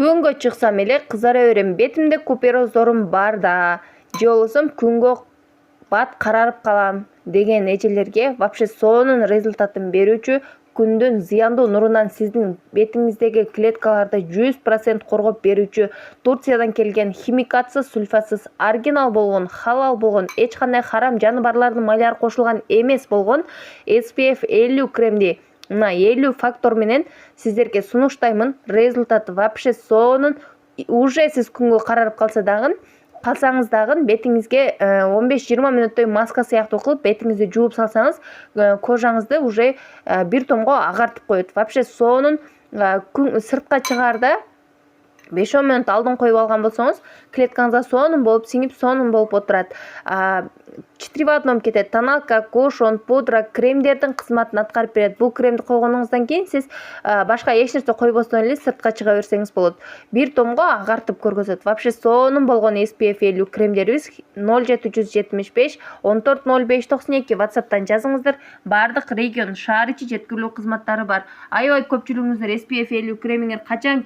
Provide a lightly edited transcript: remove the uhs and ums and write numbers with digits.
Күнгө чыксам эле кызара берем. Бетимде куперозорум бар да. Же болбосо күнгө бат карарып калам деген эжелерге вообще сонун результатын берүүчү, күндүн зыяндуу нурунан сиздин бетиңиздеги клеткаларды 100% коргоп берүүчү, Турциядан келген химикатсыз, сульфатсыз, оригинал болгон, халал болгон, эч кандай харам жаныбарлардын майлары кошулган эмес болгон SPF 50 кремди мына 50 фактор менен сиздерге сунуштаймын. Результаты вообще сонун. Уже сиз күнгө карарып калсаңыз дагы бетиңизге 15-20 мүнөттөй маска сыяктуу кылып бетиңизди жууп салсаңыз, кожаңызды уже бир томго агартып коет. Вообще сонун. Сыртка чыгаарда 5-10 мүнөт алдын коюп алган болсоңуз, клеткаңызга сонун болуп сиңип, сонун болуп отурат. 4 в одном кетет. Тоналка, кушон, пудра, кремдердин кызматын аткарып берет. Бул кремди койгонуңуздан кийин сиз башка эч нерсе койбостон эле сыртка чыга берсеңиз болот. Бир томго агартып көргөзөт. Вообще сонун болгон SPF 50 кремдерибиз 0775 14 05 92 WhatsApp'тан жазыңыздар. Бардык регион, шаар ичи жеткирилүү кызматтары бар. Аябай көпчүлүгүңүздөр SPF 50 кремиңер качан